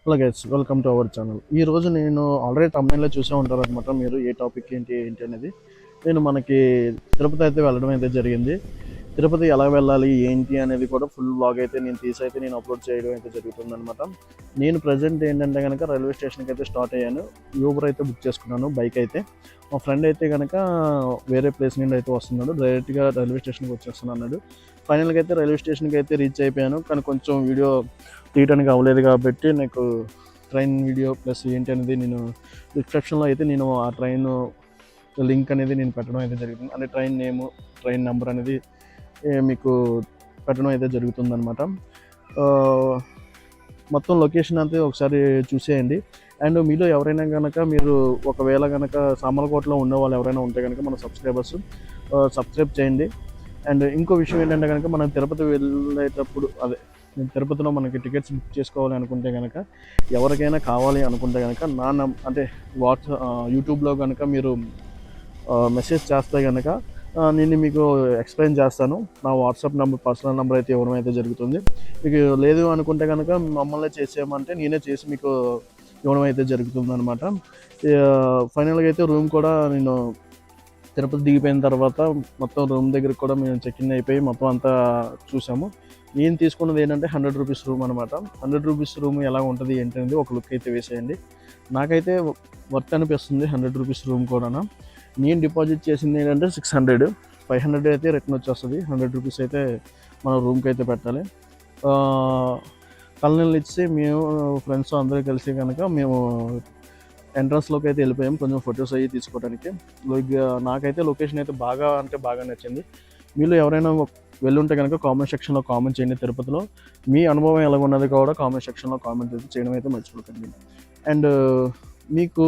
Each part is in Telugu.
Hello guys, welcome to our channel. ఈరోజు నేను ఆల్రెడీ తమిళలో చూసే ఉంటారనమాట మీరు ఏ టాపిక్ ఏంటి అనేది. నేను మనకి తిరుపతి అయితే వెళ్ళడం అయితే జరిగింది. తిరుపతి ఎలా వెళ్ళాలి ఏంటి అనేది కూడా ఫుల్ వ్లాగ్ అయితే నేను అప్లోడ్ చేయడం అయితే జరుగుతుందనమాట. నేను ప్రజెంట్ ఏంటంటే కనుక రైల్వే స్టేషన్కి అయితే స్టార్ట్ అయ్యాను. యూబర్ అయితే బుక్ చేసుకున్నాను బైక్ అయితే. మా ఫ్రెండ్ అయితే కనుక వేరే ప్లేస్ నుండి అయితే వస్తున్నాడు, డైరెక్ట్గా రైల్వే స్టేషన్కి వచ్చేస్తాను అన్నాడు. ఫైనల్గా అయితే రైల్వే స్టేషన్కి అయితే రీచ్ అయిపోయాను. కానీ కొంచెం వీడియో తీయడానికి అవ్వలేదు కాబట్టి నాకు ట్రైన్ వీడియో ప్లస్ ఏంటి అనేది నేను డిస్క్రిప్షన్లో అయితే నేను ఆ ట్రైన్ లింక్ అనేది నేను పెట్టడం అయితే జరుగుతుంది. అంటే ట్రైన్ నేము, ట్రైన్ నెంబర్ అనేది మీకు పెట్టడం అయితే జరుగుతుందన్నమాట. మొత్తం లొకేషన్ అంతా ఒకసారి చూసేయండి. అండ్ మీలో ఎవరైనా కనుక మీరు ఒకవేళ కనుక సామర్లకోటలో ఉన్న వాళ్ళు ఎవరైనా ఉంటే కనుక మన సబ్స్క్రైబర్స్ సబ్స్క్రైబ్ చేయండి. అండ్ ఇంకో విషయం ఏంటంటే కనుక మనం తిరుపతి వెళ్ళేటప్పుడు తిరుపతిలో మనకి టికెట్స్ బుక్ చేసుకోవాలి అనుకుంటే కనుక, ఎవరికైనా కావాలి అనుకుంటే కనుక అంటే యూట్యూబ్లో కనుక మీరు మెసేజ్ చేస్తే కనుక నేను మీకు ఎక్స్ప్లెయిన్ చేస్తాను. నా వాట్సాప్ నెంబర్, పర్సనల్ నెంబర్ అయితే ఇవ్వడం అయితే జరుగుతుంది. మీకు లేదు అనుకుంటే కనుక మమ్మల్ని చేసేయమంటే నేనే చేసి మీకు ఇవ్వడం అయితే జరుగుతుంది అనమాట. ఫైనల్గా అయితే రూమ్ కూడా నేను తిరుపతి దిగిపోయిన తర్వాత మొత్తం రూమ్ దగ్గరికి కూడా మేము చెక్ ఇన్ అయిపోయి మొత్తం అంతా చూసాము. నేను తీసుకున్నది ఏంటంటే 100 రూపీస్ రూమ్ అనమాట. 100 రూపీస్ రూమ్ ఎలా ఉంటుంది ఏంటనేది ఒక లుక్ అయితే వేసేయండి. నాకైతే వర్త్ అనిపిస్తుంది 100 రూపీస్ రూమ్ కూడా. నేను డిపాజిట్ చేసింది ఏంటంటే 600, 500 అయితే రిటర్న్ వచ్చేస్తుంది. 100 రూపీస్ అయితే మన రూమ్కి అయితే పెట్టాలి. కళ్ళనీళ్ళు ఇచ్చి మేము ఫ్రెండ్స్ అందరూ కలిసి కనుక మేము ఎంట్రన్స్లోకి అయితే వెళ్ళిపోయాం కొంచెం ఫొటోస్ అయ్యి తీసుకోవడానికి. నాకైతే లొకేషన్ అయితే బాగా నచ్చింది. మీలో ఎవరైనా వెళ్ళుంటే కనుక కామెంట్ సెక్షన్లో కామెంట్ చేయండి. తిరుపతిలో మీ అనుభవం ఎలా ఉన్నది కూడా కామెంట్ సెక్షన్లో కామెంట్ అయితే చేయడం అయితే మర్చిపోకండి. అండ్ మీకు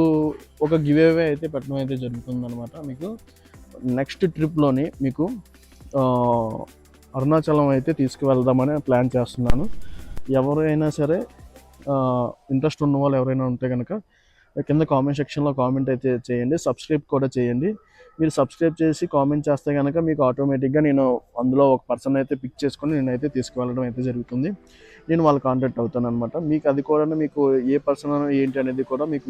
ఒక గివ్ అవే అయితే పెట్టడం అయితే జరుగుతుందన్నమాట. మీకు నెక్స్ట్ ట్రిప్లోని మీకు అరుణాచలం అయితే తీసుకువెళ్దామని ప్లాన్ చేస్తున్నాను. ఎవరైనా సరే ఇంట్రెస్ట్ ఉన్న వాళ్ళు ఎవరైనా ఉంటే కనుక కింద కామెంట్ సెక్షన్లో కామెంట్ అయితే చేయండి. సబ్స్క్రైబ్ కూడా చేయండి. మీరు సబ్స్క్రైబ్ చేసి కామెంట్ చేస్తే కనుక మీకు ఆటోమేటిక్గా నేను అందులో ఒక పర్సన్ అయితే పిక్ చేసుకొని నేనైతే తీసుకువెళ్ళడం అయితే జరుగుతుంది. నేను వాళ్ళు కాంటాక్ట్ అవుతాను అనమాట. మీకు అది కూడా మీకు ఏ పర్సన్ ఏంటి అనేది కూడా మీకు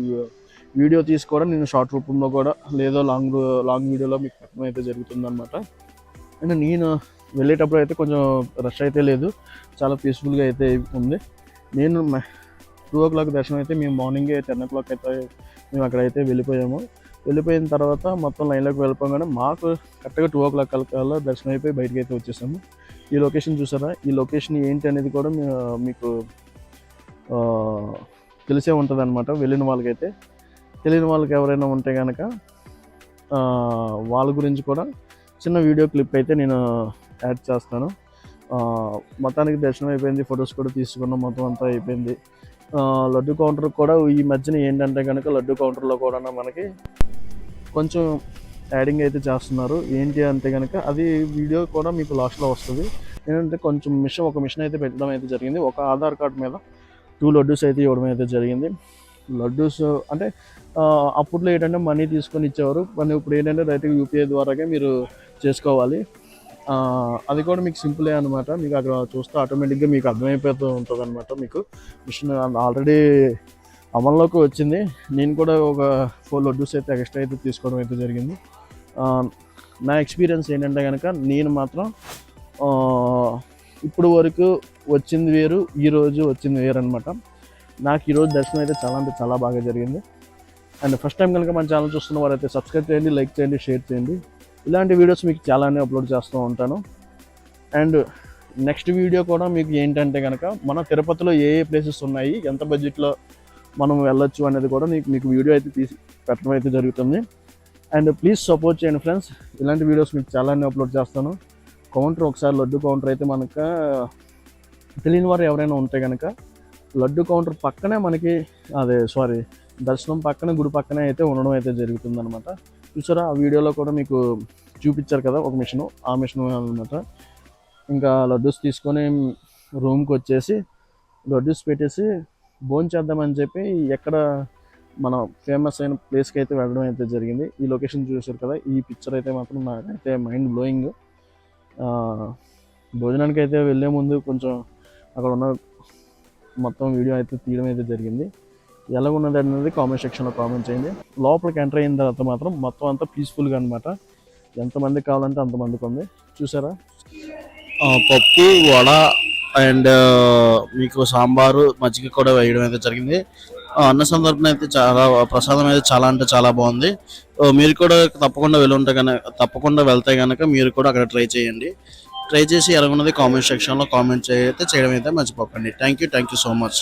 వీడియో తీసుకోవడం నేను షార్ట్ రూపంలో కూడా లేదో లాంగ్ వీడియోలో మీకు పెట్టడం అయితే జరుగుతుంది అనమాట. అండ్ నేను వెళ్ళేటప్పుడు అయితే కొంచెం రష్ అయితే లేదు, చాలా పీస్ఫుల్గా అయితే ఉంది. నేను 2 o'clock దర్శనం అయితే మేము మార్నింగే 10 o'clock అయితే మేము అక్కడైతే వెళ్ళిపోయిన తర్వాత మొత్తం లైన్లోకి వెళ్ళిపోగానే మాకు కరెక్ట్గా 2 o'clock కల్లా దర్శనం అయిపోయి బయటకు అయితే వచ్చేసాము. ఈ లొకేషన్ చూసారా? ఈ లొకేషన్ ఏంటి అనేది కూడా మీకు తెలిసే ఉంటుంది అనమాట. వెళ్ళిన వాళ్ళకైతే. తెలియని వాళ్ళకి ఎవరైనా ఉంటే కనుక వాళ్ళ గురించి కూడా చిన్న వీడియో క్లిప్ అయితే నేను యాడ్ చేస్తాను. మొత్తానికి దర్శనం అయిపోయింది, ఫొటోస్ కూడా తీసుకున్నాం, మొత్తం అంతా అయిపోయింది. లడ్డు కౌంటర్ కూడా ఈ మధ్యన ఏంటంటే కనుక లడ్డు కౌంటర్లో కూడా మనకి కొంచెం యాడింగ్ అయితే చేస్తున్నారు. ఏంటి అంటే కనుక అది వీడియో కూడా మీకు లాస్ట్లో వస్తుంది. ఏంటంటే కొంచెం ఒక మిషన్ అయితే పెట్టడం అయితే జరిగింది. ఒక ఆధార్ కార్డ్ మీద 2 లడ్డూస్ అయితే ఇవ్వడం అయితే జరిగింది. లడ్డూస్ అంటే అప్పట్లో ఏంటంటే మనీ తీసుకొని ఇచ్చేవారు, కానీ ఇప్పుడు ఏంటంటే డైరెక్ట్గా యూపీఐ ద్వారాగే మీరు చేసుకోవాలి. అది కూడా మీకు సింపులే అనమాట. మీకు అక్కడ చూస్తే ఆటోమేటిక్గా మీకు అర్థమైపోతూ ఉంటుంది అనమాట. మీకు మిషన్ ఆల్రెడీ అమల్లోకి వచ్చింది. నేను కూడా ఒక 4 లడ్డూస్ అయితే ఎక్స్ట్రా అయితే తీసుకోవడం అయితే జరిగింది. నా ఎక్స్పీరియన్స్ ఏంటంటే కనుక నేను మాత్రం ఇప్పుడు వరకు వచ్చింది వేరు, ఈరోజు వచ్చింది వేరు అనమాట. నాకు ఈరోజు దర్శనం అయితే చాలా బాగా జరిగింది. అండ్ ఫస్ట్ టైం కనుక మన ఛానల్ చూస్తున్న వారైతే సబ్స్క్రైబ్ చేయండి, లైక్ చేయండి, షేర్ చేయండి. ఇలాంటి వీడియోస్ మీకు చాలానే అప్లోడ్ చేస్తూ ఉంటాను. అండ్ నెక్స్ట్ వీడియో కూడా మీకు ఏంటంటే కనుక మన తిరుపతిలో ఏ ప్లేసెస్ ఉన్నాయి, ఎంత బడ్జెట్లో మనం వెళ్ళొచ్చు అనేది కూడా మీకు వీడియో అయితే పెట్టడం అయితే జరుగుతుంది. అండ్ ప్లీజ్ సపోర్ట్ చేయండి ఫ్రెండ్స్. ఇలాంటి వీడియోస్ మీకు చాలానే అప్లోడ్ చేస్తాను. ఒకసారి లడ్డు కౌంటర్ అయితే మనకు తెలియని వారు ఎవరైనా ఉంటే కనుక లడ్డు కౌంటర్ పక్కనే మనకి దర్శనం పక్కన గుడి పక్కనే అయితే ఉండడం అయితే జరుగుతుంది అనమాట. చూసారా? ఆ వీడియోలో కూడా మీకు చూపించారు కదా ఒక మిషను, ఆ మిషన్ అనమాట. ఇంకా లడ్డూస్ తీసుకొని రూమ్కి వచ్చేసి లడ్డూస్ పెట్టేసి భోజనం చేద్దామని చెప్పి ఎక్కడ మన ఫేమస్ అయిన ప్లేస్కి అయితే వెళ్ళడం అయితే జరిగింది. ఈ లొకేషన్ చూసారు కదా, ఈ పిక్చర్ అయితే మాత్రం నాకైతే మైండ్ బ్లోయింగ్. భోజనానికి అయితే వెళ్ళే ముందు కొంచెం అక్కడ ఉన్న మొత్తం వీడియో అయితే తీయడం అయితే జరిగింది. ఎలా ఉన్నది అనేది కామెంట్ సెక్షన్లో కామెంట్ చేయండి. లోపలికి ఎంటర్ అయిన తర్వాత మాత్రం మొత్తం అంతా పీస్ఫుల్గా అనమాట. ఎంతమందికి కావాలంటే అంతమందికి ఉంది. చూసారా, పప్పు, వడ అండ్ మీకు సాంబారు, మజ్జిగ కూడా వేయడం అయితే జరిగింది. అన్న సందర్భం అయితే చాలా ప్రసాదం అయితే చాలా అంటే చాలా బాగుంది. మీరు కూడా తప్పకుండా తప్పకుండా వెళ్తే కనుక మీరు కూడా అక్కడ ట్రై చేయండి. ట్రై చేసి ఎలా ఉన్నది కామెంట్ సెక్షన్లో కామెంట్ చేయడం అయితే మర్చిపోకండి. Thank you so much.